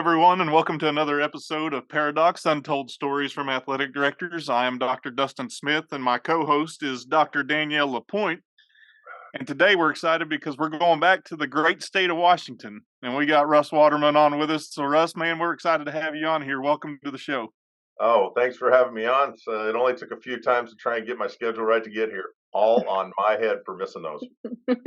everyone, and welcome to another episode of Paradox Untold Stories from Athletic Directors. I am Dr. Dustin Smith, and my co-host is Dr. Danielle Lapointe. And today we're excited because we're going back to the great state of Washington, and we got Russ Waterman on with us. So, Russ, man, we're excited to have you on here. Welcome to the show. Oh, thanks for having me on. So it only took a few times to try and get my schedule right to get here. All on my head for missing those.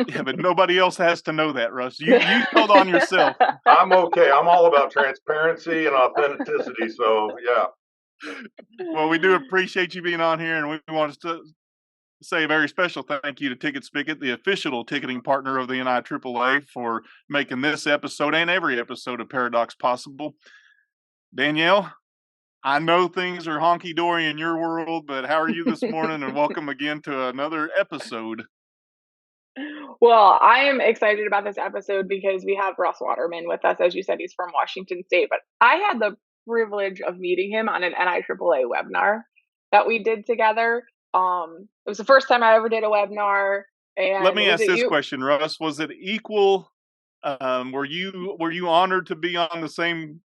Yeah, but nobody else has to know that, Russ. You told on yourself. I'm okay. I'm all about transparency and authenticity. So, yeah. Well, we do appreciate you being on here, and we want to say a very special thank you to Ticket Spigot, the official ticketing partner of the NIAAA, for making this episode and every episode of Paradox possible. Danielle, I know things are honky-dory in your world, but how are you this morning? And welcome again to another episode. Well, I am excited about this episode because we have Russ Waterman with us. As you said, he's from Washington State, but I had the privilege of meeting him on an NIAAA webinar that we did together. It was the first time I ever did a webinar. And let me ask this question, Russ. Was it equal? Were you honored to be on the same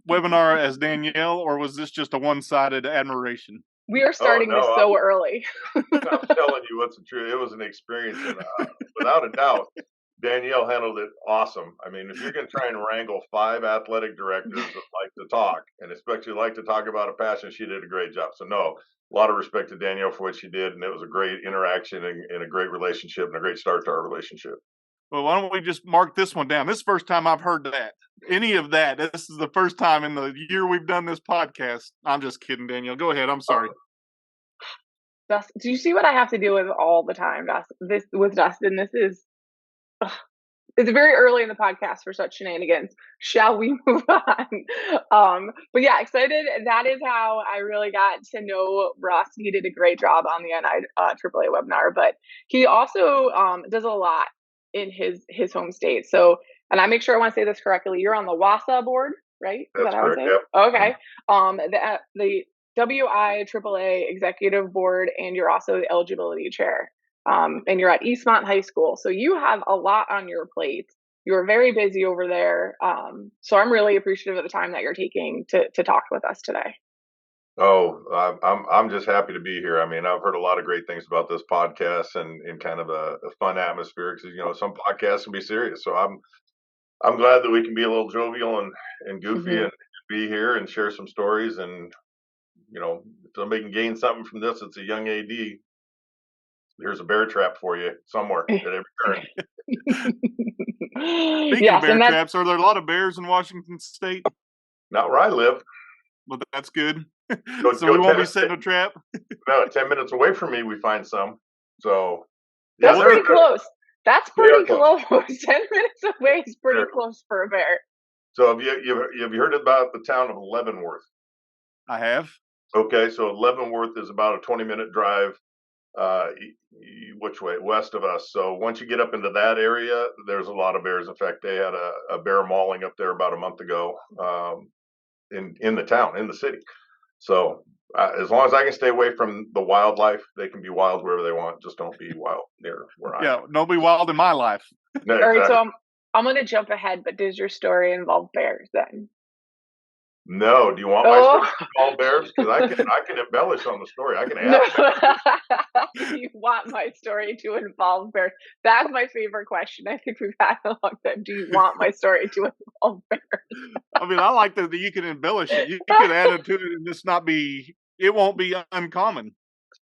webinar as Danielle, or was this just a one-sided admiration? We are starting this so early. I'm telling you what's the truth. It was an experience, and without a doubt, Danielle handled it awesome. I mean, if you're going to try and wrangle 5 athletic directors that like to talk, and especially like to talk about a passion, she did a great job. So, no, a lot of respect to Danielle for what she did, and it was a great interaction and a great relationship and a great start to our relationship. Well, why don't we just mark this one down? This is the first time I've heard that. Any of that. This is the first time in the year we've done this podcast. I'm just kidding, Danielle. Go ahead. I'm sorry. Dustin, do you see what I have to deal with all the time, Dustin? This is it's very early in the podcast for such shenanigans. Shall we move on? But yeah, excited. That is how I really got to know Russ. He did a great job on the NIAAA webinar, but he also does a lot in his home state. So, and I make sure I want to say this correctly. You're on the WASA board, right? That's correct. Yep. Okay. The WIAAA executive board, and you're also the eligibility chair. And you're at Eastmont High School. So you have a lot on your plate. You're very busy over there. So I'm really appreciative of the time that you're taking to talk with us today. Oh, I'm just happy to be here. I mean, I've heard a lot of great things about this podcast and kind of a fun atmosphere because, some podcasts can be serious. So I'm glad that we can be a little jovial and goofy and be here and share some stories. And, if somebody can gain something from this, it's a young AD. Here's a bear trap for you somewhere at every turn. Speaking of bear traps, are there a lot of bears in Washington State? Not where I live. Well, that's good. So we won't be setting a trap? No, 10 minutes away from me, we find some. So that's pretty close. That's pretty close. 10 minutes away is pretty close for a bear. So have you heard about the town of Leavenworth? I have. Okay, so Leavenworth is about a 20-minute drive which way? West of us. So once you get up into that area, there's a lot of bears. In fact, they had a bear mauling up there about a month ago in the town, in the city. So as long as I can stay away from the wildlife, they can be wild wherever they want. Just don't be wild near where I am. Yeah, don't be wild in my life. No, All right, so I'm going to jump ahead, but does your story involve bears then? No. Do you want my story to involve bears? Because I can embellish on the story. I can add. Do you want my story to involve bears? That's my favorite question. I think we've had a long time. Do you want my story to involve bears? I mean, I like that you can embellish it. You can add it to it and it won't be uncommon.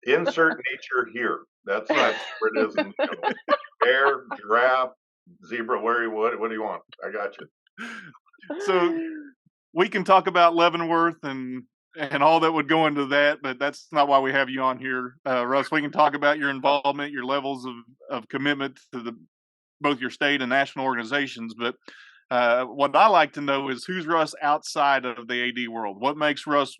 Insert nature here. That's where it is. Bear, giraffe, zebra. What do you want? I got you. So we can talk about Leavenworth and all that would go into that, but that's not why we have you on here, Russ. We can talk about your involvement, your levels of commitment to both your state and national organizations. But what I like to know is who's Russ outside of the AD world. What makes Russ,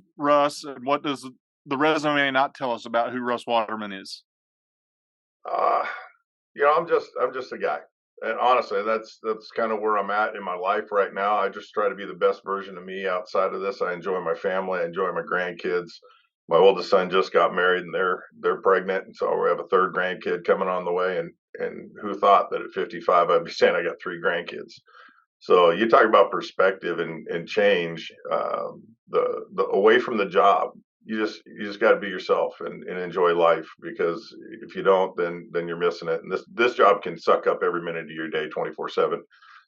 and what does the resume not tell us about who Russ Waterman is? I'm just a guy. And honestly, that's kind of where I'm at in my life right now. I just try to be the best version of me outside of this. I enjoy my family. I enjoy my grandkids. My oldest son just got married and they're pregnant. And so we have a third grandkid coming on the way. And who thought that at 55, I'd be saying I got 3 grandkids. So you talk about perspective and change. The away from the job, you just got to be yourself and enjoy life, because if you don't, then you're missing it. And this job can suck up every minute of your day, 24/7,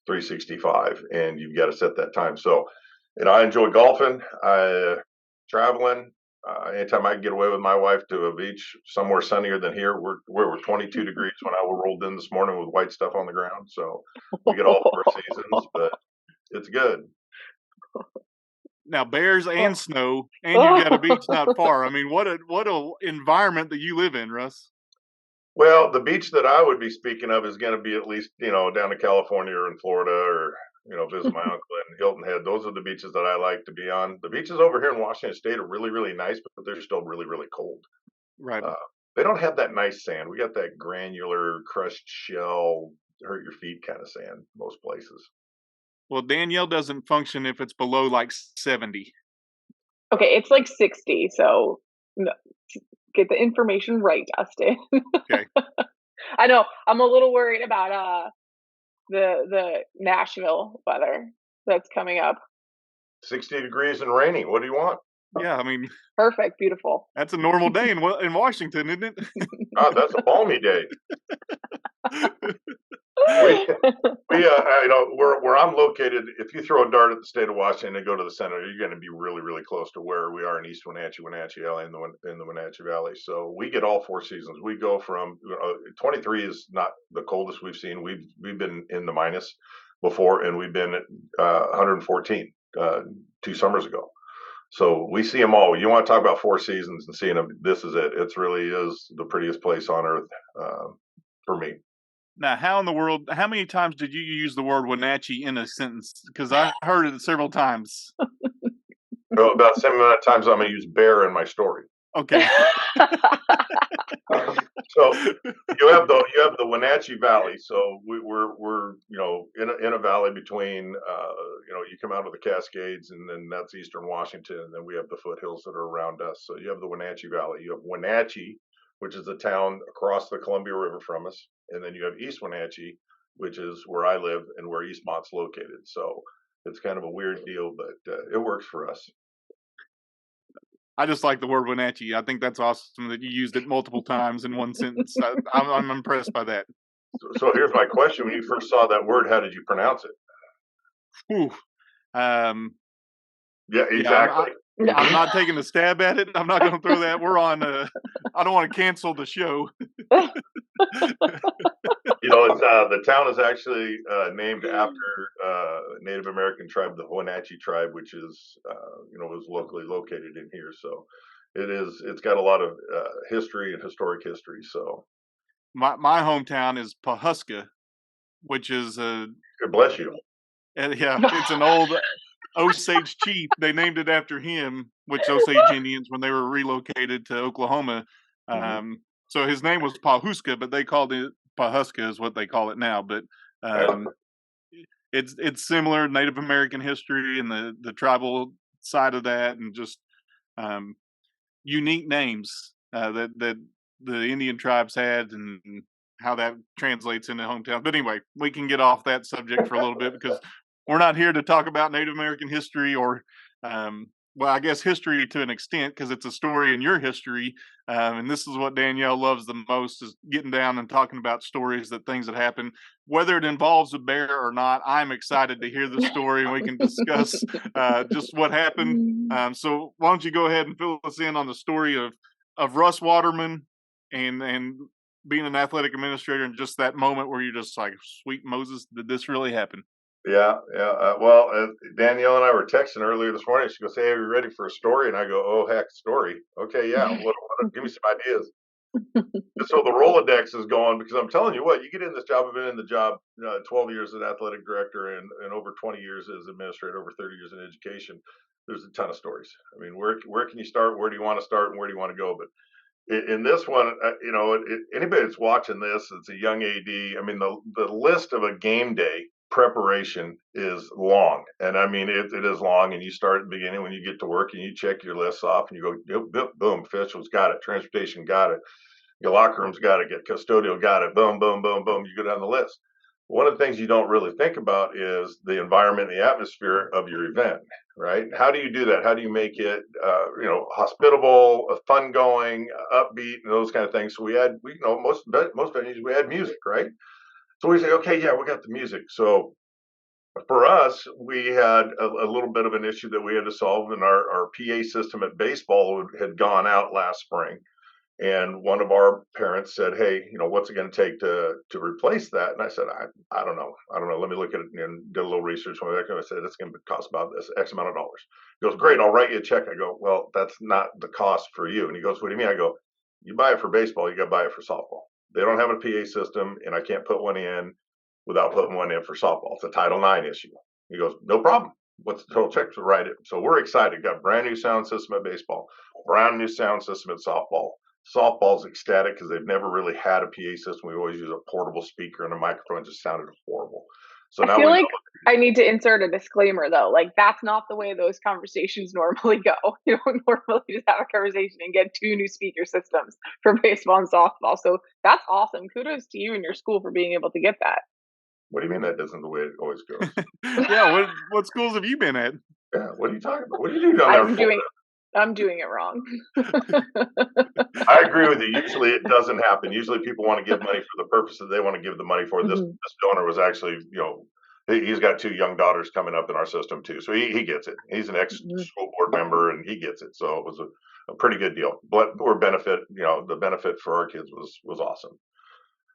365, and you've got to set that time. So, I enjoy golfing, traveling. Anytime I can get away with my wife to a beach somewhere sunnier than here, we're 22 degrees when I rolled in this morning with white stuff on the ground. So we get all 4 seasons, but it's good. Now bears and snow, and you've got a beach not far. I mean, what a environment that you live in, Russ. Well, the beach that I would be speaking of is going to be at least, down in California or in Florida, or, visit my uncle in Hilton Head. Those are the beaches that I like to be on. The beaches over here in Washington State are really, really nice, but they're still really, really cold. Right. They don't have that nice sand. We got that granular, crushed shell, hurt your feet kind of sand most places. Well, Danielle doesn't function if it's below like 70. Okay, it's like 60, so get the information right, Dustin. Okay. I know. I'm a little worried about the Nashville weather that's coming up. 60 degrees and rainy. What do you want? Yeah, I mean, perfect, beautiful. That's a normal day in Washington, isn't it? Oh, that's a balmy day. Where I'm located, if you throw a dart at the state of Washington and go to the center, you're going to be really, really close to where we are in East Wenatchee, Wenatchee Valley, in the Wenatchee Valley. So we get all 4 seasons. We go from 23 is not the coldest we've seen. We've been in the minus before, and we've been at 114 2 summers ago. So we see them all. You want to talk about 4 seasons and seeing them? This is it. It really is the prettiest place on earth for me. Now, how many times did you use the word Wenatchee in a sentence? Because I heard it several times. Well, about the same amount of times I'm going to use bear in my story. Okay. So you have the Wenatchee Valley. So we're in a valley between you come out of the Cascades, and then that's Eastern Washington, and then we have the foothills that are around us. So you have the Wenatchee Valley. You have Wenatchee, which is a town across the Columbia River from us, and then you have East Wenatchee, which is where I live and where Eastmont's located. So it's kind of a weird deal, but it works for us. I just like the word Wenatchee. I think that's awesome that you used it multiple times in one sentence. I'm impressed by that. So here's my question: when you first saw that word, how did you pronounce it? Whew. Yeah, exactly. I'm not taking a stab at it. I'm not going to throw that. We're on. I don't want to cancel the show. It's the town is actually named after Native American tribe, the Wenatchee tribe, which is was locally located in here. So it's got a lot of history and historic history. So my hometown is Pawhuska, which is God bless you. Yeah, it's an old Osage chief. They named it after him, which Osage Indians, when they were relocated to Oklahoma. So his name was Pawhuska, but they called it Pawhuska is what they call it now. But it's similar Native American history and the tribal side of that, and just unique names that the Indian tribes had, and how that translates into hometown. But anyway, we can get off that subject for a little bit, because we're not here to talk about Native American history, or I guess history to an extent, because it's a story in your history. And this is what Danielle loves the most, is getting down and talking about stories, things that happen, whether it involves a bear or not. I'm excited to hear the story, and we can discuss just what happened. So why don't you go ahead and fill us in on the story of Russ Waterman and being an athletic administrator, and just that moment where you're just like, sweet Moses, did this really happen? Yeah. Well, Danielle and I were texting earlier this morning. She goes, "Hey, are you ready for a story?" And I go, "Oh, heck, story. Okay, yeah. Give me some ideas." So the Rolodex is going, because I'm telling you what, you get in this job. I've been in the job 12 years as athletic director, and over 20 years as administrator, over 30 years in education. There's a ton of stories. I mean, where can you start? Where do you want to start? And where do you want to go? But in this one, anybody that's watching this, it's a young AD. I mean, the list of a game day preparation is long, and I mean it is long. And you start at the beginning when you get to work, and you check your lists off, and you go, boom, officials got it, transportation got it, your locker room's got it, get custodial got it, boom, boom, boom, boom. You go down the list. one of the things you don't really think about is the environment, the atmosphere of your event, right? How do you do that? How do you make it, hospitable, fun going, upbeat, and those kind of things? So most venues we had music, right? So we say, okay, yeah, we got the music. So for us, we had a little bit of an issue that we had to solve, and our PA system at baseball had gone out last spring. And one of our parents said, "Hey, what's it going to take to replace that?" And I said, "I don't know. I don't know. Let me look at it," and did a little research. And I said, "It's going to cost about this X amount of dollars." He goes, "Great. I'll write you a check." I go, "Well, that's not the cost for you." And he goes, "What do you mean?" I go, "You buy it for baseball. You got to buy it for softball. They don't have a PA system, and I can't put one in without putting one in for softball. It's a Title IX issue." He goes, "No problem. What's the total check to write it?" So we're excited. Got a brand new sound system at baseball, brand new sound system at softball. Softball's ecstatic because they've never really had a PA system. We always use a portable speaker and a microphone. It just sounded horrible. So I now feel we like I need to insert a disclaimer though. Like that's not the way those conversations normally go. You don't normally just have a conversation and get two new speaker systems for baseball and softball. So that's awesome. Kudos to you and your school for being able to get that. What do you mean that isn't the way it always goes? Yeah, what schools have you been at? Yeah, what are you talking about? What do you do down there in Florida? I'm doing it wrong. I agree with you. Usually it doesn't happen. Usually people want to give money for the purpose that they want to give the money for. This donor was actually, he's got two young daughters coming up in our system too. So he gets it. He's an ex-school board member and he gets it. So it was a pretty good deal. But the benefit for our kids was awesome.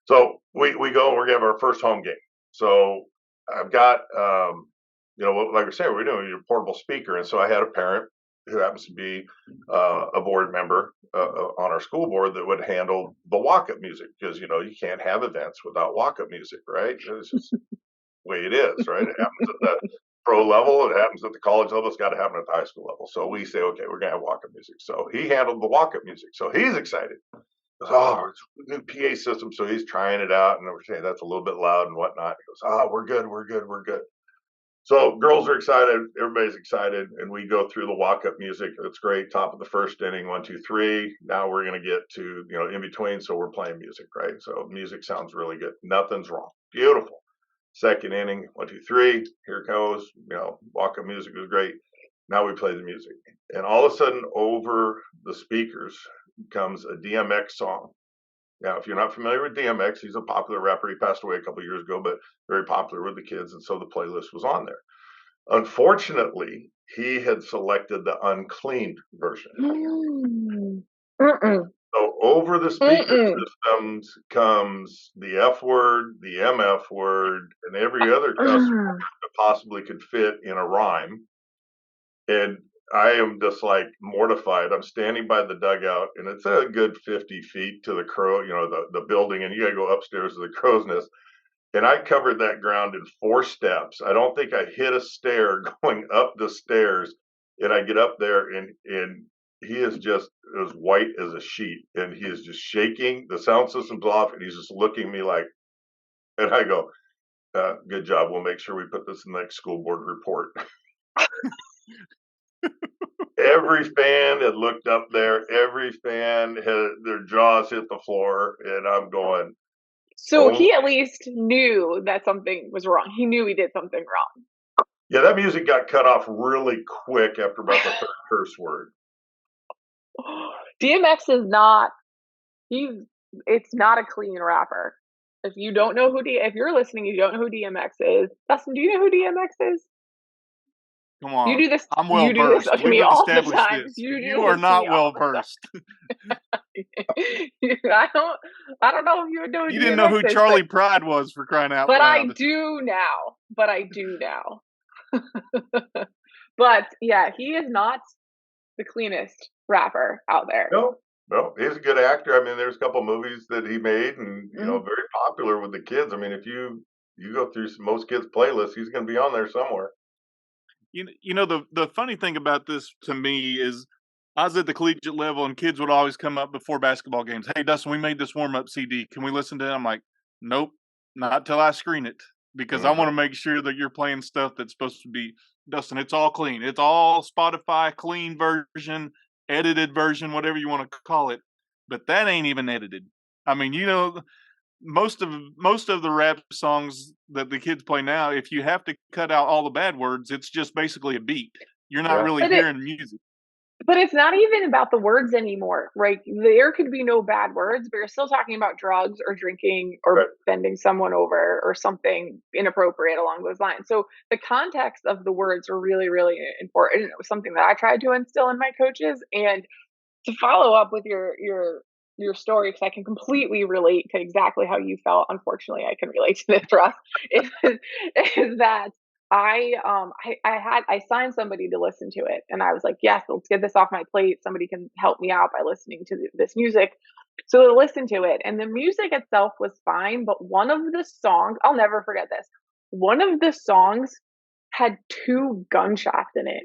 So we go, we're going to have our first home game. So I've got, like I said, we're doing your portable speaker. And so I had a parent who happens to be a board member on our school board that would handle the walk-up music because, you can't have events without walk-up music, right? It's just the way it is, right? It happens at the pro level. It happens at the college level. It's got to happen at the high school level. So we say, okay, we're going to have walk-up music. So he handled the walk-up music. So he's excited. Oh, it's a new PA system. So he's trying it out, and we're saying that's a little bit loud and whatnot. He goes, "Oh, we're good. So girls are excited, everybody's excited, and we go through the walk-up music. It's great. Top of the first inning, 1, 2, 3. Now we're going to get to in between. So we're playing music, right? So music sounds really good. Nothing's wrong. Beautiful. Second inning, 1, 2, 3. Here it goes. Walk-up music was great. Now we play the music, and all of a sudden, over the speakers comes a DMX song. Now, if you're not familiar with DMX, he's a popular rapper. He passed away a couple of years ago, but very popular with the kids, and so the playlist was on there. Unfortunately, he had selected the uncleaned version. So over the speaker systems comes the F word, the MF word, and every other cuss word that possibly could fit in a rhyme. And I am just like mortified. I'm standing by the dugout, and it's a good 50 feet to the crow, the building, and you got to go upstairs to the crow's nest. And I covered that ground in 4 steps. I don't think I hit a stair going up the stairs. And I get up there, and he is just as white as a sheet, and he is just shaking. The sound system's off, and he's just looking at me like, and I go, "Good job. We'll make sure we put this in the next school board report." Every fan had looked up there. Every fan had their jaws hit the floor, and I'm going. So he at least knew that something was wrong. He knew he did something wrong. Yeah, that music got cut off really quick after about the third curse word. DMX is not. It's not a clean rapper. If you don't know if you're listening, you don't know who DMX is. Dustin, do you know who DMX is? Come on. You do this. I'm well versed. We've established this. You are not well versed. I don't know if you would know. You didn't know who Charlie Pride was, for crying out loud. I do now. But yeah, he is not the cleanest rapper out there. No, he's a good actor. I mean, there's a couple movies that he made, and very popular with the kids. I mean, if you go through most kids' playlists, he's going to be on there somewhere. The funny thing about this to me is I was at the collegiate level, and kids would always come up before basketball games. "Hey, Dustin, we made this warm-up CD. Can we listen to it?" I'm like, "Nope, not till I screen it, because I want to make sure that you're playing stuff that's supposed to be, Dustin, it's all clean. It's all Spotify clean version, edited version, whatever you want to call it. But that ain't even edited. I mean, most of the rap songs that the kids play now, if you have to cut out all the bad words, it's just basically a beat. You're not Yeah. really But hearing music. it's not even about the words anymore, right? There could be no bad words, but you're still talking about drugs or drinking or Right. bending someone over or something inappropriate along those lines. So the context of the words are really, really important. It was something that I tried to instill in my coaches. And to follow up with your story, because I can completely relate to exactly how you felt. Unfortunately, I can relate to this, Russ. Is that I signed somebody to listen to it, and I was like, yes, let's get this off my plate. Somebody can help me out by listening to this music. So I listened to it, and the music itself was fine, but one of the songs, I'll never forget this. One of the songs had two gunshots in it.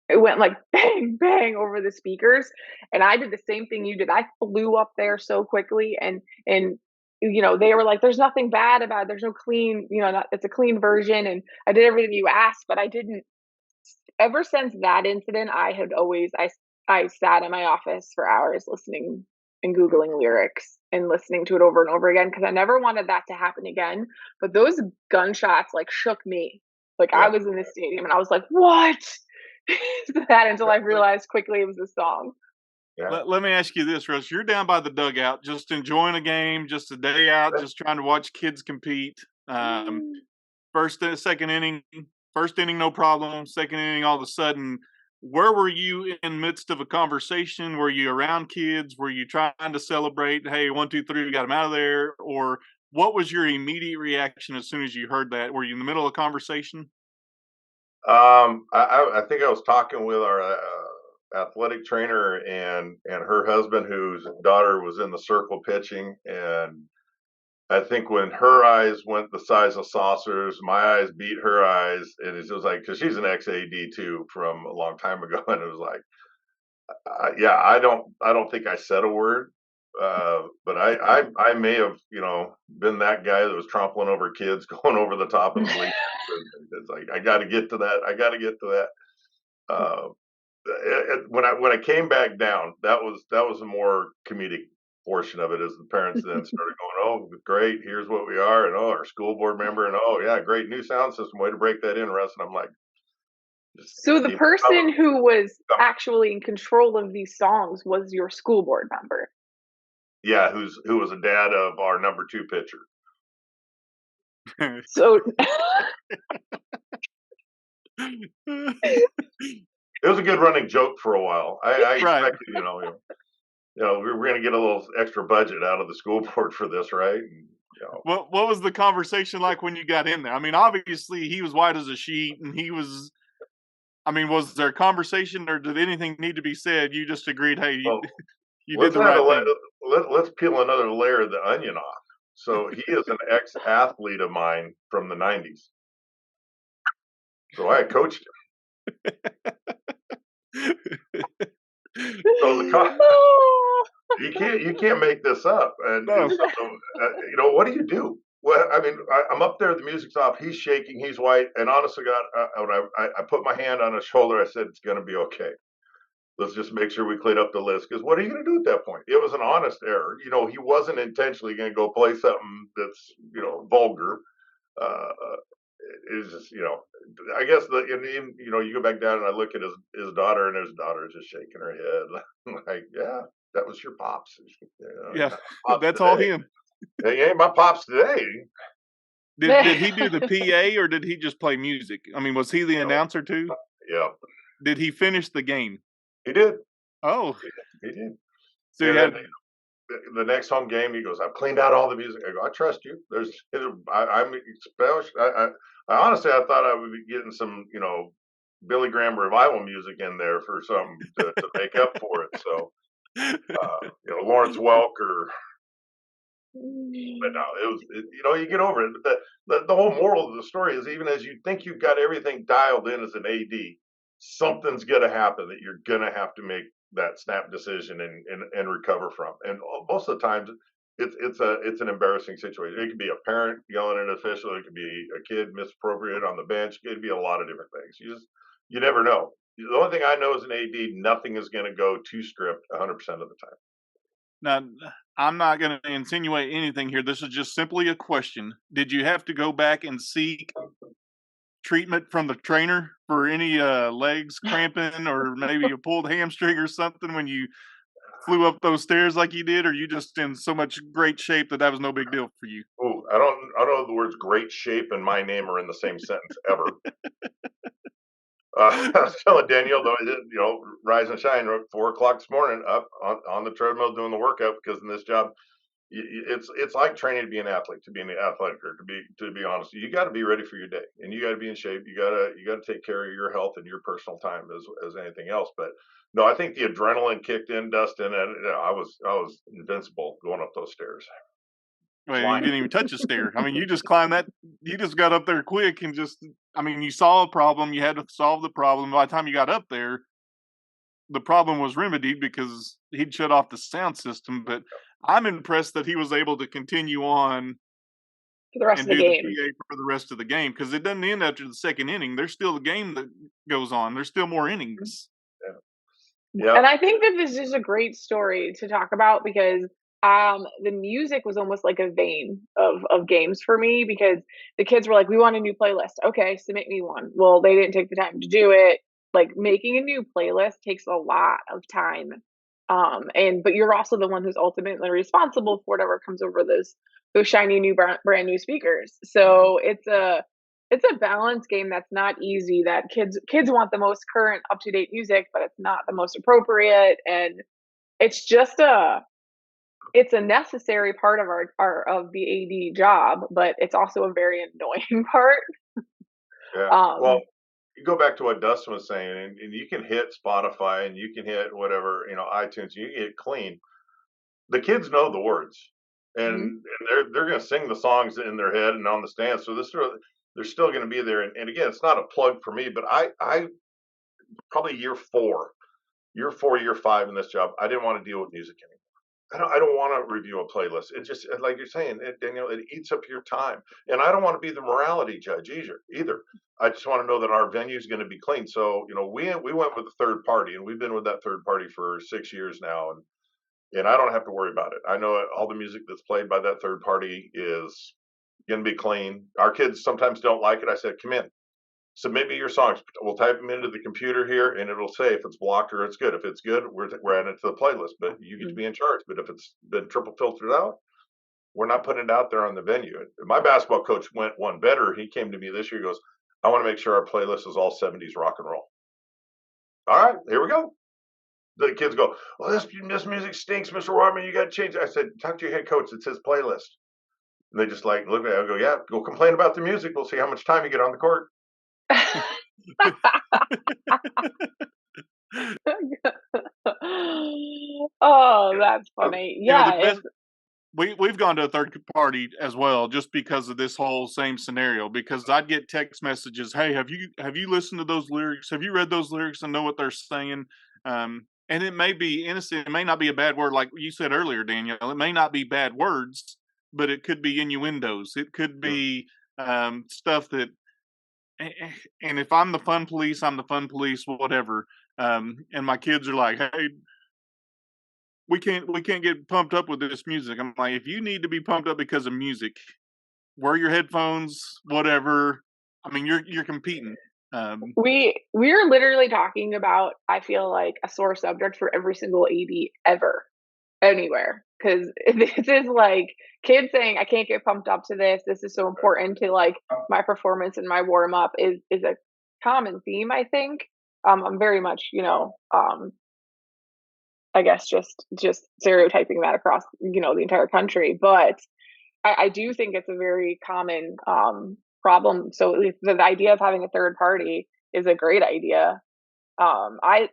It went like bang, bang over the speakers. And I did the same thing you did. I flew up there so quickly and they were like, there's nothing bad about it. There's no clean, it's a clean version. And I did everything you asked, but I didn't. Ever since that incident, I sat in my office for hours listening and Googling lyrics and listening to it over and over again because I never wanted that to happen again. But those gunshots like shook me. Like I Yeah. was in the stadium and I was like, what? That until I realized quickly it was a song. Yeah. Let me ask you this, Russ. You're down by the dugout, just enjoying a game, just a day out, just trying to watch kids compete. Second inning, first inning, no problem. Second inning, all of a sudden, where were you in midst of a conversation? Were you around kids? Were you trying to celebrate? Hey, 1, 2, 3, we got them out of there. Or what was your immediate reaction as soon as you heard that? Were you in the middle of a conversation? I think I was talking with our athletic trainer and her husband, whose daughter was in the circle pitching, and I think when her eyes went the size of saucers, my eyes beat her eyes, and it was like because she's an ex-AD too from a long time ago, and it was like, yeah, I don't think I said a word, but I may have been that guy that was trampling over kids, going over the top of the bleachers. It's like I got to get to that. I got to get to that. Uh, when I came back down, that was a more comedic portion of it as the parents then started going, oh, great, here's what we are, and oh, our school board member, and oh yeah, great new sound system, way to break that in, Russ. And I'm like, So just the keep person coming. who was actually in control of these songs was your school board member. Yeah, who was a dad of our number 2 pitcher. So It was a good running joke for a while. I Right. expected, we're going to get a little extra budget out of the school board for this, right? And, What was the conversation like when you got in there? I mean, obviously he was white as a sheet, and he was. I mean, was there a conversation, or did anything need to be said? You just agreed, hey, well, you did the right thing. let's peel another layer of the onion off. So he is an ex-athlete of mine from the 90s. So I coached him. So you can't make this up. And No. so, what do you do? Well, I mean, I'm up there, the music's off, he's shaking, he's white, and honestly, God, when I put my hand on his shoulder, I said, it's going to be okay. Let's just make sure we cleared up the list. Because what are you going to do at that point? It was an honest error. He wasn't intentionally going to go play something that's vulgar. Uh, it's just I guess you go back down and I look at his daughter, and his daughter is just shaking her head. I'm like, yeah, that was your pops. Yeah, Pops that's all today. him. He ain't my pops today. Did he do the PA, or did he just play music? I mean, was he the announcer too? Yeah, Did he finish the game? he did. Oh, He did. so And then the next home game, he goes, I've cleaned out all the music. I go, I trust you. I'm special. I honestly, I thought I would be getting some, Billy Graham revival music in there for something to make up for it. So, Lawrence Welk but no, you get over it. But the whole moral of the story is, even as you think you've got everything dialed in as an AD, something's going to happen that you're going to have to make that snap decision and recover from. And most of the times, it's an embarrassing situation. It could be a parent yelling at an official. It could be a kid misappropriated on the bench. It could be a lot of different things. You never know. The only thing I know as an AD, nothing is going to go too script 100% of the time. Now, I'm not going to insinuate anything here. This is just simply a question. Did you have to go back and seek treatment from the trainer for any legs cramping or maybe a pulled hamstring or something when you flew up those stairs like you did, or you just in so much great shape that was no big deal for you? Oh, I don't know the words "great shape" and "my name" are in the same sentence ever. I was telling Danielle, though, rise and shine. 4 o'clock this morning, up on the treadmill doing the workout, because in this job, it's like training to be an athlete, to be an athletic, or to be honest, you got to be ready for your day, and you got to be in shape. You got to take care of your health and your personal time as anything else. But no, I think the adrenaline kicked in, Dustin, and I was invincible going up those stairs. Well, you didn't even touch a stair. I mean, you just climbed that. You just got up there quick and just. I mean, you saw a problem. You had to solve the problem. By the time you got up there, the problem was remedied because he'd shut off the sound system. But I'm impressed that he was able to continue on for the rest and of the do game. the PA for the rest of the game, because it doesn't end after the second inning. There's still a game that goes on. There's still more innings. Yeah. And I think that this is a great story to talk about because the music was almost like a vein of games for me, because the kids were like, we want a new playlist. Okay, submit me one. Well, they didn't take the time to do it. Like, making a new playlist takes a lot of time. But you're also the one who's ultimately responsible for whatever comes over those shiny new brand new speakers. So it's a balance game that's not easy. That kids want the most current, up to date music, but it's not the most appropriate, and it's just it's a necessary part of our of the AD job, but it's also a very annoying part. Yeah. Well, you go back to what Dustin was saying, and you can hit Spotify and you can hit whatever, iTunes, you can hit clean. The kids know the words, and, Mhm. and they're going to sing the songs in their head and on the stand. So they're still going to be there. And again, it's not a plug for me, but I probably year 4, year 5 in this job, I didn't want to deal with music anymore. I don't want to review a playlist. It just, like you're saying, Danielle, it eats up your time, and I don't want to be the morality judge either. I just want to know that our venue is going to be clean. So, we went with a third party, and we've been with that third party for 6 years now, and I don't have to worry about it. I know all the music that's played by that third party is going to be clean. Our kids sometimes don't like it. I said, come in, submit me your songs. We'll type them into the computer here, and it'll say if it's blocked or it's good. If it's good, we're adding it to the playlist, but you get to be in charge. But if it's been triple filtered out, we're not putting it out there on the venue. My basketball coach went one better. He came to me this year. He goes, I want to make sure our playlist is all 70s rock and roll. All right, here we go. The kids go, well, this music stinks, Mr. Waterman. You got to change it. I said, talk to your head coach. It's his playlist. And they just like look at it. I go, yeah, go complain about the music. We'll see how much time you get on the court. Oh, that's funny. Yeah, we've gone to a third party as well, just because of this whole same scenario. Because I'd get text messages, "Hey, have you listened to those lyrics? Have you read those lyrics and know what they're saying?" And it may be innocent. It may not be a bad word, like you said earlier, Danielle. It may not be bad words, but it could be innuendos. It could be stuff that. And if I'm the fun police, I'm the fun police, whatever. And my kids are like, "Hey, we can't get pumped up with this music." I'm like, if you need to be pumped up because of music, wear your headphones, whatever. I mean, you're competing. we're literally talking about, I feel like, a sore subject for every single AD ever, anywhere, because this is like kids saying, I can't get pumped up to this. This is so important to like my performance and my warm up is a common theme, I think. I'm very much, I guess just stereotyping that across, the entire country. But I do think it's a very common problem. So the idea of having a third party is a great idea. I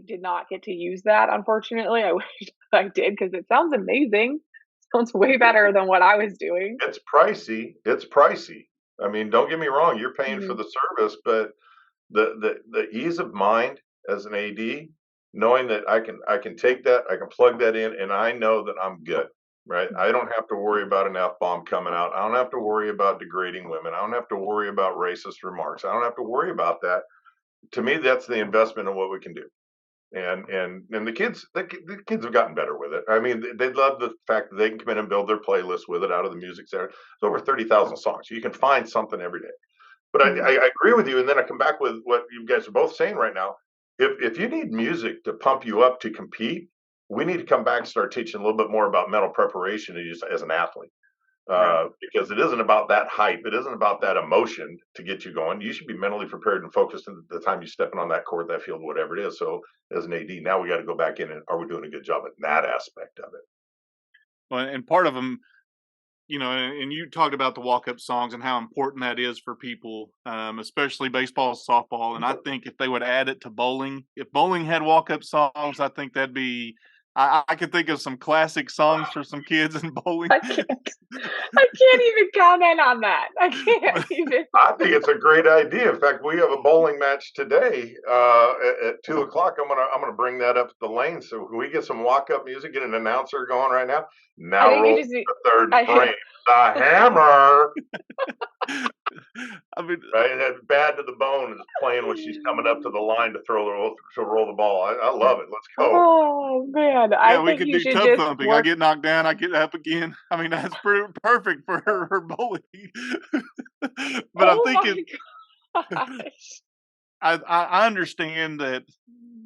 did not get to use that, unfortunately. I wish I did, because it sounds amazing. It sounds way better than what I was doing. It's pricey. It's pricey. I mean, don't get me wrong. You're paying for Mhm. the service, but the ease of mind as an AD, knowing that I can take that, I can plug that in, and I know that I'm good. Right. I don't have to worry about an F bomb coming out. I don't have to worry about degrading women. I don't have to worry about racist remarks. I don't have to worry about that. To me, that's the investment in what we can do. And the kids have gotten better with it. I mean, they love the fact that they can come in and build their playlist with it out of the music center. It's over 30,000 songs. You can find something every day. But I agree with you, and then I come back with what you guys are both saying right now. If you need music to pump you up to compete, we need to come back and start teaching a little bit more about mental preparation as an athlete. Because it isn't about that hype. It isn't about that emotion to get you going. You should be mentally prepared and focused at the time you step in on that court, that field, whatever it is. So as an AD, now we got to go back in and are we doing a good job at that aspect of it? Well, and part of them, and you talked about the walk-up songs and how important that is for people, especially baseball, softball. And I think if they would add it to bowling, if bowling had walk-up songs, I think that'd be. I could think of some classic songs for some kids in bowling. I can't even comment on that. I can't even. I think it's a great idea. In fact, we have a bowling match today at 2:00. I'm gonna bring that up to the lane. So can we get some walk-up music, get an announcer going right now? Now roll the third frame. The hammer. I mean, right, and that's bad to the bone is playing when she's coming up to the line to roll the ball. I love it. Let's go. Oh man, yeah, we could do tub thumping. I get knocked down, I get up again. I mean, that's perfect for her bowling. But I'm thinking, I understand that,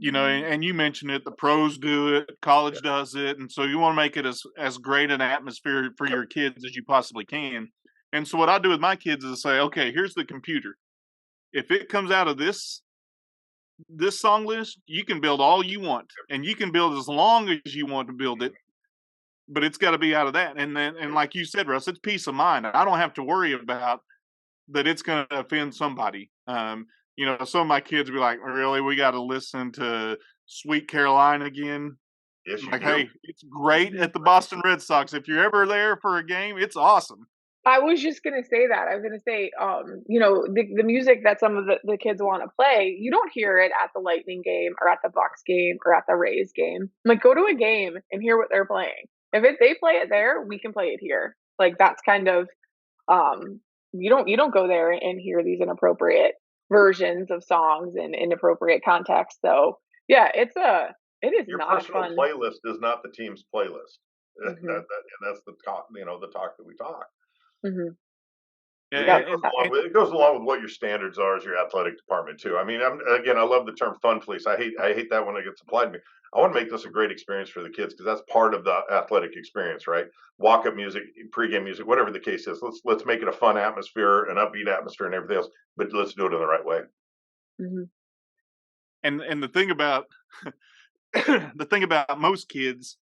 and you mentioned it. The pros do it, college does it, and so you want to make it as great an atmosphere for your kids as you possibly can. And so what I do with my kids is say, okay, here's the computer. If it comes out of this song list, you can build all you want, and you can build as long as you want to build it, but it's got to be out of that. And like you said, Russ, it's peace of mind. I don't have to worry about that it's going to offend somebody. Some of my kids be like, really, we got to listen to Sweet Caroline again? Yes, you do. Hey, it's great at the Boston Red Sox. If you're ever there for a game, it's awesome. I was just going to say that. I was going to say, the music that some of the kids want to play, you don't hear it at the Lightning game or at the Bucks game or at the Rays game. Like, go to a game and hear what they're playing. If they play it there, we can play it here. Like, that's kind of, you don't go there and hear these inappropriate versions of songs in inappropriate context. So yeah, it is your not personal fun. Playlist is not the team's playlist. Mm-hmm. That's the talk, the talk that we talk. Mm-hmm. It goes along with what your standards are as your athletic department too. I mean, I love the term fun police. I hate that when it gets applied to me. I want to make this a great experience for the kids because that's part of the athletic experience, right? Walk-up music, pregame music, whatever the case is. Let's make it a fun atmosphere, an upbeat atmosphere, and everything else. But let's do it in the right way. Mm-hmm. And the thing about most kids,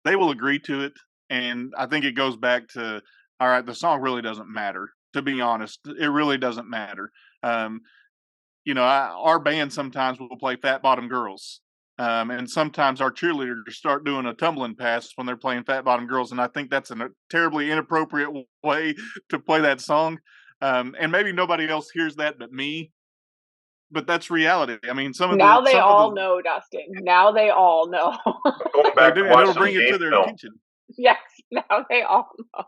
they will agree to it, and I think it goes back to, all right, the song really doesn't matter. To be honest, it really doesn't matter. Our band sometimes will play Fat Bottom Girls, and sometimes our cheerleaders start doing a tumbling pass when they're playing Fat Bottom Girls, and I think that's a terribly inappropriate way to play that song. And maybe nobody else hears that but me. But that's reality. I mean, now they all know, Dustin. Now they all know. Going back and it'll bring it to their attention. Yes, now they all know.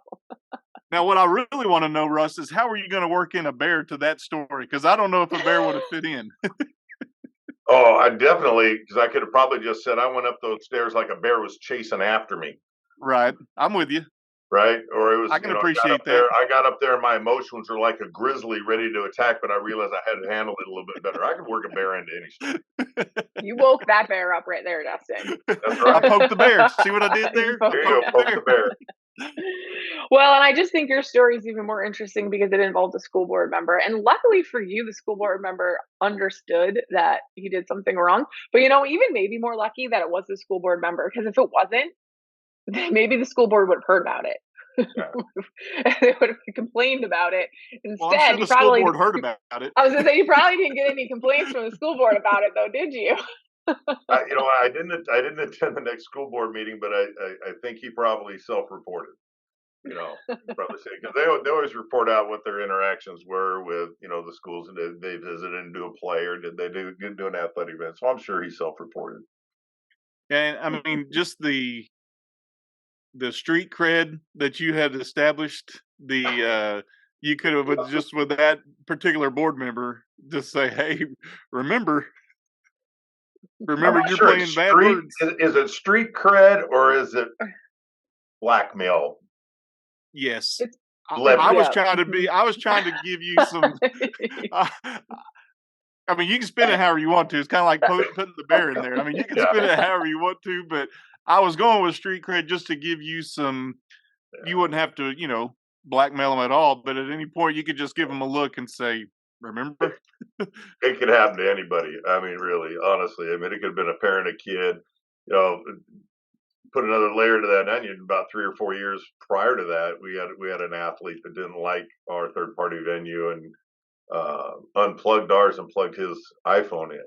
Now, what I really want to know, Russ, is how are you going to work in a bear to that story? Because I don't know if a bear would have fit in. Oh, I definitely, because I could have probably just said I went up those stairs like a bear was chasing after me. Right. I'm with you. Right? Or it was, I can appreciate that. I got up there and my emotions were like a grizzly ready to attack, but I realized I had to handle it a little bit better. I could work a bear into any story. You woke that bear up right there, Dustin. That's right. I poked the bear. See what I did there? There you go, poke the bear. Well, and I just think your story is even more interesting because it involved a school board member. And luckily for you, the school board member understood that he did something wrong. But, even maybe more lucky that it was the school board member, because if it wasn't, then maybe the school board would have heard about it. Yeah. They would have complained about it. Instead, I'm sure the school board heard about it. I was going to say, you probably didn't get any complaints from the school board about it, though, did you? I didn't attend the next school board meeting, but I think he probably self-reported. Probably say, because they always report out what their interactions were with the schools, and they visited and do a play, or did they do an athletic event. So I'm sure he self-reported. And I mean, just the street cred that you had established, you could have just with that particular board member just say, hey, remember. Remember, not you're sure it's playing bad street. words. Is it street cred or is it blackmail? Yes. It's I was yeah. trying to be. I was trying to give you some. I mean, you can spin it however you want to. It's kind of like putting the bear in there. I mean, you can spin it however you want to, but I was going with street cred just to give you some. You wouldn't have to, blackmail them at all. But at any point, you could just give them a look and say, "Remember." It could happen to anybody. I mean, really, honestly. I mean, it could have been a parent, a kid. You know, put another layer to that onion. About 3 or 4 years prior to that, we had an athlete that didn't like our third party venue and unplugged ours and plugged his iPhone in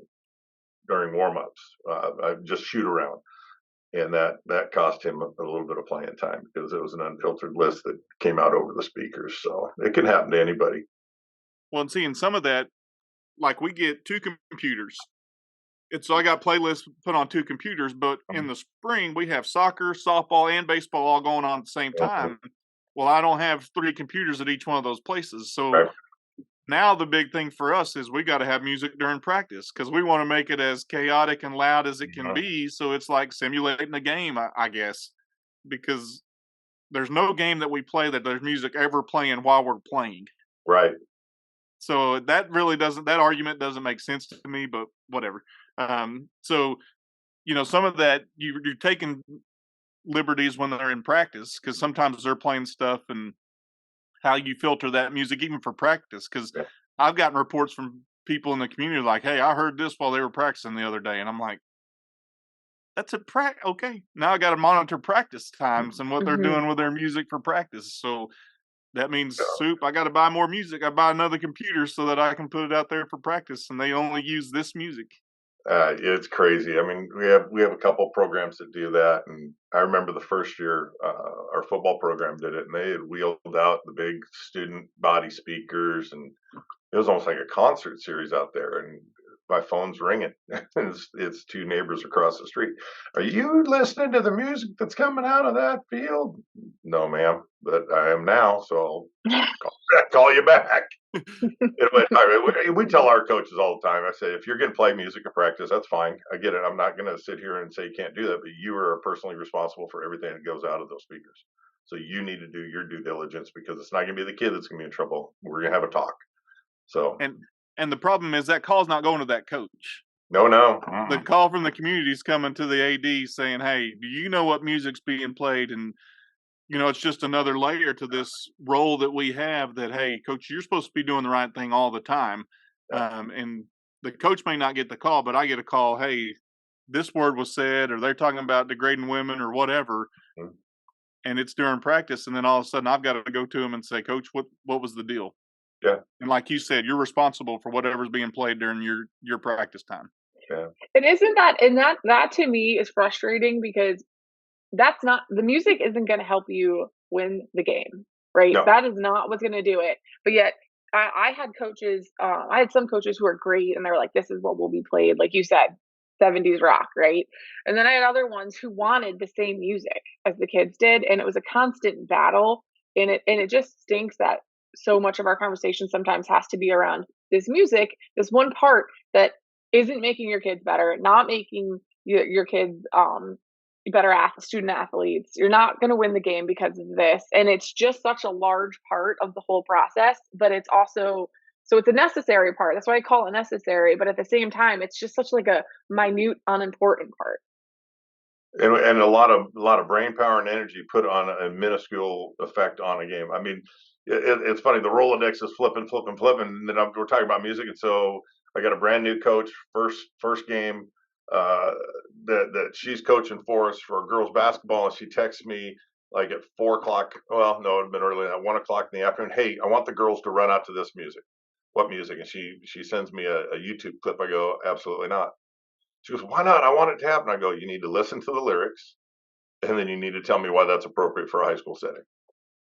during warmups, just shoot around, and that cost him a little bit of playing time because it was an unfiltered list that came out over the speakers. So it can happen to anybody. Well, and seeing some of that, like we get 2 computers. And so I got playlists put on 2 computers, but in the spring we have soccer, softball, and baseball all going on at the same time. Well, I don't have 3 computers at each one of those places. So Right. now the big thing for us is we got to have music during practice because we want to make it as chaotic and loud as it can be. So it's like simulating a game, I guess, because there's no game that we play that there's music ever playing while we're playing. Right. So that argument doesn't make sense to me, but whatever. So, some of that you're taking liberties when they're in practice because sometimes they're playing stuff and how you filter that music even for practice. Because I've gotten reports from people in the community like, "Hey, I heard this while they were practicing the other day," and I'm like, "That's a okay." Now I got to monitor practice times and what they're doing with their music for practice. So that means soup. I got to buy more music. I buy another computer so that I can put it out there for practice, and they only use this music. It's crazy. I mean, we have a couple programs that do that, and I remember the first year our football program did it, and they had wheeled out the big student body speakers, and it was almost like a concert series out there. And my phone's ringing. It's 2 neighbors across the street. Are you listening to the music that's coming out of that field? No, ma'am, but I am now, so I'll call you back. We tell our coaches all the time. I say, if you're going to play music at practice, that's fine. I get it. I'm not going to sit here and say you can't do that, but you are personally responsible for everything that goes out of those speakers. So you need to do your due diligence because it's not going to be the kid that's going to be in trouble. We're going to have a talk. So and the problem is that call's not going to that coach. No. The call from the community is coming to the AD saying, "Hey, do you know what music's being played?" And it's just another layer to this role that we have that, hey, coach, you're supposed to be doing the right thing all the time. And the coach may not get the call, but I get a call, hey, this word was said, or they're talking about degrading women or whatever. And it's during practice. And then all of a sudden I've got to go to him and say, coach, what was the deal? Yeah. And like you said, you're responsible for whatever's being played during your practice time. Yeah. And that to me is frustrating because that's not, the music isn't going to help you win the game, right? No. That is not what's going to do it. But yet I had coaches, I had some coaches who were great and they were like, this is what will be played. Like you said, 70s rock, right? And then I had other ones who wanted the same music as the kids did. And it was a constant battle. And it just stinks that so much of our conversation sometimes has to be around this music, this one part that isn't making your kids better, not making your kids better student athletes. You're not going to win the game because of this. And it's just such a large part of the whole process, but it's also, so it's a necessary part. That's why I call it necessary. But at the same time, it's just such like a minute, unimportant part. And a lot of brain power and energy put on a minuscule effect on a game. I mean, it's funny. The Rolodex is flipping, and then we're talking about music. And so I got a brand new coach, first game that she's coaching for us for girls basketball, and she texts me like at 4:00. Well, no, it'd been early at 1:00 in the afternoon. Hey, I want the girls to run out to this music. What music? And she sends me a YouTube clip. I go, absolutely not. She goes, why not? I want it to happen. I go, you need to listen to the lyrics, and then you need to tell me why that's appropriate for a high school setting.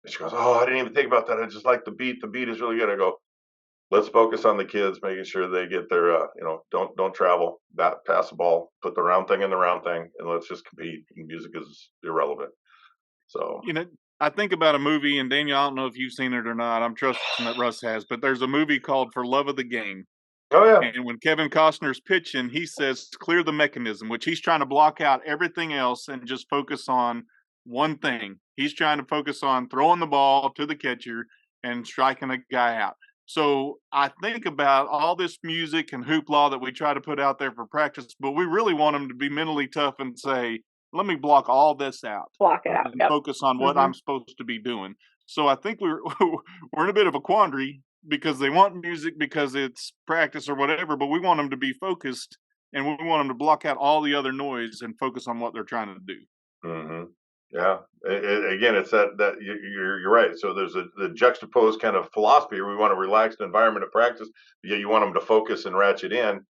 And she goes, oh, I didn't even think about that. I just like the beat. The beat is really good. I go, let's focus on the kids, making sure they get their, don't travel, pass the ball, put the round thing in the round thing, and let's just compete. And music is irrelevant. So, I think about a movie, and Daniel, I don't know if you've seen it or not. I'm trusting that Russ has, but there's a movie called For Love of the Game. Oh yeah. And when Kevin Costner's pitching, he says, clear the mechanism, which he's trying to block out everything else and just focus on one thing. He's trying to focus on throwing the ball to the catcher and striking a guy out. So I think about all this music and hoopla that we try to put out there for practice, but we really want them to be mentally tough and say, let me block all this out. Block it out. And focus on what I'm supposed to be doing. So I think we're in a bit of a quandary because they want music because it's practice or whatever, but we want them to be focused and we want them to block out all the other noise and focus on what they're trying to do. Mm-hmm. Yeah. Again, it's that you're right. So there's the juxtaposed kind of philosophy. We want a relaxed environment of practice, yet you want them to focus and ratchet in.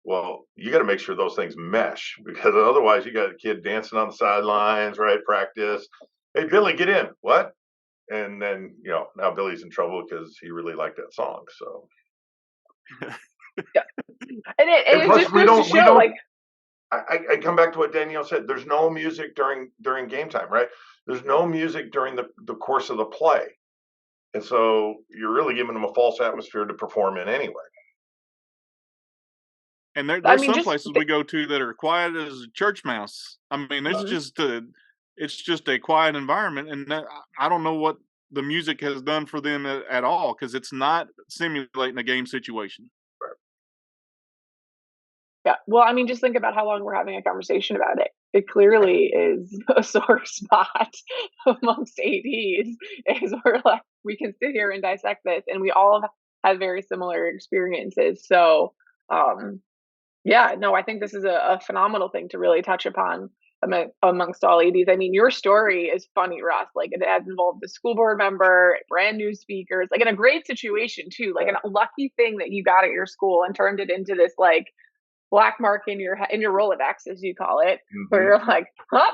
Well, you got to make sure those things mesh, because otherwise you got a kid dancing on the sidelines, right? Practice. Hey, Billy, get in. What? And then, now Billy's in trouble because he really liked that song. So, yeah. And it plus just goes to show, like, I come back to what Danielle said. There's no music during game time, right? There's no music during the course of the play. And so you're really giving them a false atmosphere to perform in anyway. And there's some places we go to that are quiet as a church mouse. I mean, it's just a quiet environment, and I don't know what the music has done for them at all, because it's not simulating a game situation. Right. Yeah. Well, I mean, just think about how long we're having a conversation about it. It clearly is a sore spot amongst ADs. Is we're like, we can sit here and dissect this, and we all have very similar experiences. So, yeah, no, I think this is a phenomenal thing to really touch upon amongst all ADs. I mean, your story is funny, Russ. Like, it has involved a school board member, brand new speakers, like in a great situation too, like a lucky thing that you got at your school and turned it into this like black mark in your Rolodex, as you call it, where you're like,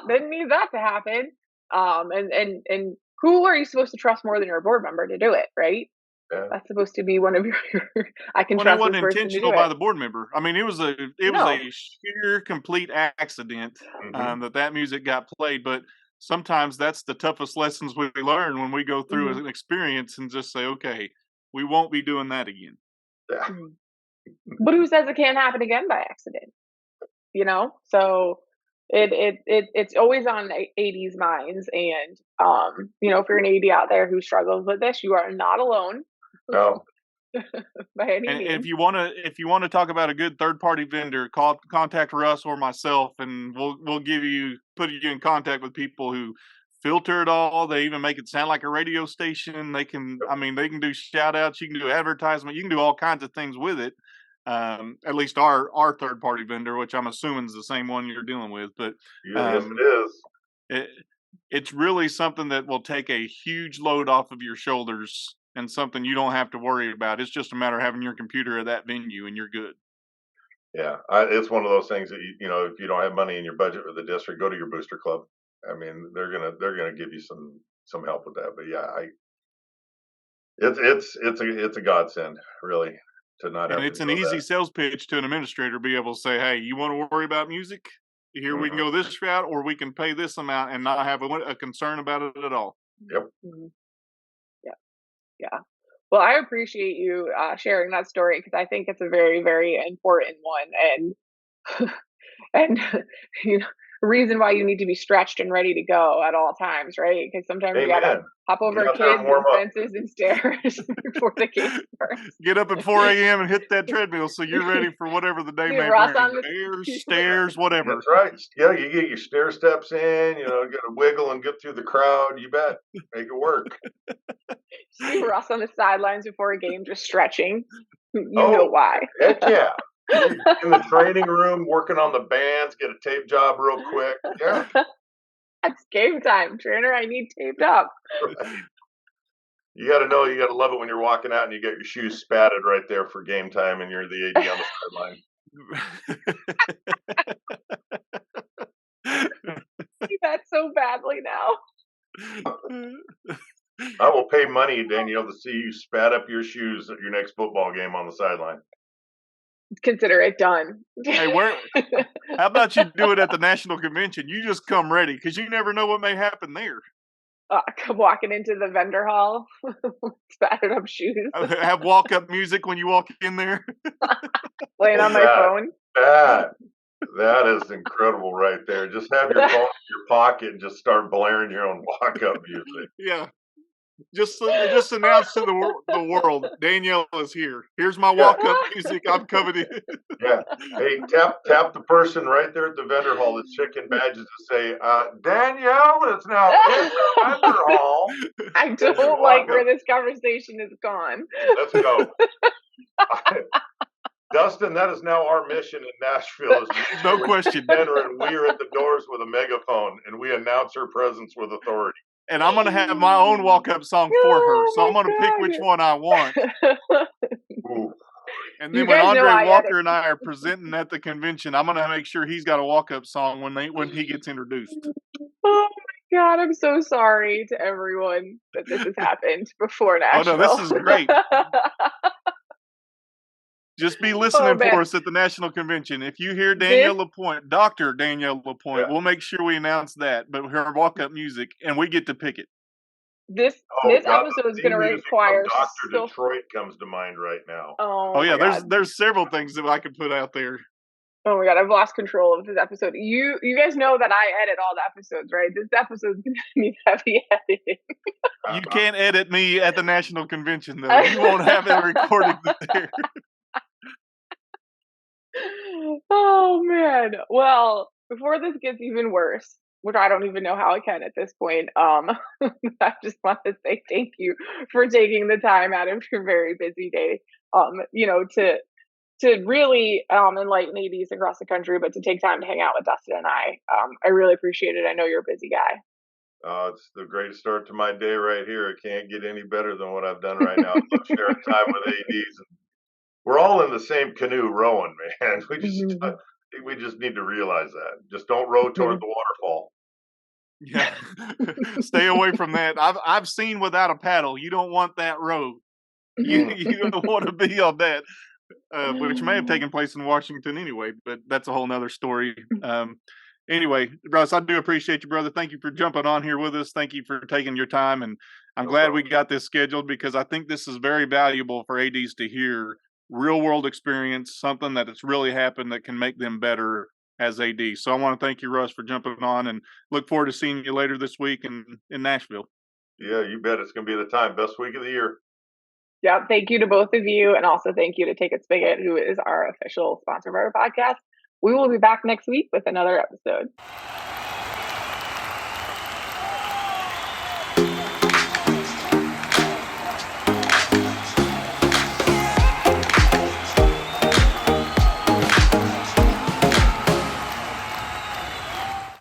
didn't need that to happen. And who are you supposed to trust more than your board member to do it, right? Yeah. That's supposed to be one of your I can trust this person to do it. It wasn't intentional by the board member. I mean, it was a sheer complete accident that music got played. But sometimes that's the toughest lessons we learn when we go through an experience and just say, okay, we won't be doing that again. Yeah. But who says it can't happen again by accident? So it's always on AD's minds. And if you're an AD out there who struggles with this, you are not alone. No. By any means. If you want to talk about a good third party vendor, contact Russ or myself, and we'll put you in contact with people who filter it all. They even make it sound like a radio station. They can do shout outs, you can do advertisement, you can do all kinds of things with it. At least our third party vendor, which I'm assuming is the same one you're dealing with, but yes, it is. It's really something that will take a huge load off of your shoulders and something you don't have to worry about. It's just a matter of having your computer at that venue and you're good. Yeah, it's one of those things that if you don't have money in your budget for the district, go to your booster club. I mean, they're gonna give you some help with that. But yeah, it's a godsend, really, to not have. And it's an easy sales pitch to an administrator, be able to say, "Hey, you want to worry about music? Here we can go this route, or we can pay this amount and not have a concern about it at all." Yep. Yeah. Well, I appreciate you sharing that story, because I think it's a very, very important one, and reason why you need to be stretched and ready to go at all times, right? Because sometimes you gotta hop over kids and fences and stairs before the game starts. Get up at 4 a.m. and hit that treadmill so you're ready for whatever the day may bring. Stairs, whatever. That's right. Yeah, you get your stair steps in. You got to wiggle and get through the crowd. You bet. Make it work. See Russ on the sidelines before a game, just stretching. You know why? Heck yeah. In the training room, working on the bands, get a tape job real quick. Yeah. It's game time, trainer. I need taped up. Right. You got to love it when you're walking out and you get your shoes spatted right there for game time and you're the AD on the sideline. See that so badly now. I will pay money, Danielle, to see you spat up your shoes at your next football game on the sideline. Consider it done. Hey, how about you do it at the national convention? You just come ready, because you never know what may happen there. come walking into the vendor hall with spattered up shoes, Have walk-up music when you walk in there. playing on my phone. That is incredible right there. Just have your phone in your pocket and just start blaring your own walk-up music. Yeah. Just announce to the world, Danielle is here. Here's my walk-up music. I'm coming in. Yeah. Hey, tap the person right there at the vendor hall that's checking badges to say, Danielle is now in the vendor hall. I don't like where this conversation has gone. Let's go. Dustin, that is now our mission in Nashville. No question. And we are at the doors with a megaphone, and we announce her presence with authority. And I'm going to have my own walk-up song for her, so I'm going to pick which one I want. Ooh. And then when Andre Walker and I are presenting at the convention, I'm going to make sure he's got a walk-up song when he gets introduced. Oh my God, I'm so sorry to everyone that this has happened before Nashville. Oh no, this is great. Just be listening for us at the National Convention. If you hear Danielle Lapointe, Dr. Danielle Lapointe, we'll make sure we announce that, but her walk-up music, and we get to pick it. This episode is going to require Dr. Detroit comes to mind right now. Oh yeah, there's several things that I could put out there. Oh my God, I've lost control of this episode. You guys know that I edit all the episodes, right? This episode's going to need heavy editing. You can't edit me at the National Convention, though. You won't have it recorded there. Oh man. Well, before this gets even worse, which I don't even know how I can at this point, I just want to say thank you for taking the time out of your very busy day, to really enlighten ADs across the country, but to take time to hang out with Dustin and I. I really appreciate it. I know you're a busy guy. It's the greatest start to my day right here. It can't get any better than what I've done right now. I'm sharing time with ADs. We're all in the same canoe rowing, man. We just need to realize that. Just don't row toward the waterfall. Yeah, stay away from that. I've seen without a paddle. You don't want that row. You don't want to be on that, which may have taken place in Washington anyway. But that's a whole nother story. Anyway, Russ, I do appreciate you, brother. Thank you for jumping on here with us. Thank you for taking your time, and I'm glad we got this scheduled because I think this is very valuable for ADs to hear. Real world experience, something that has really happened that can make them better as AD. So I want to thank you, Russ, for jumping on, and look forward to seeing you later this week in Nashville. Yeah, you bet. It's going to be the time. Best week of the year. Yeah, thank you to both of you, and also thank you to Take It Spigot, who is our official sponsor of our podcast. We will be back next week with another episode.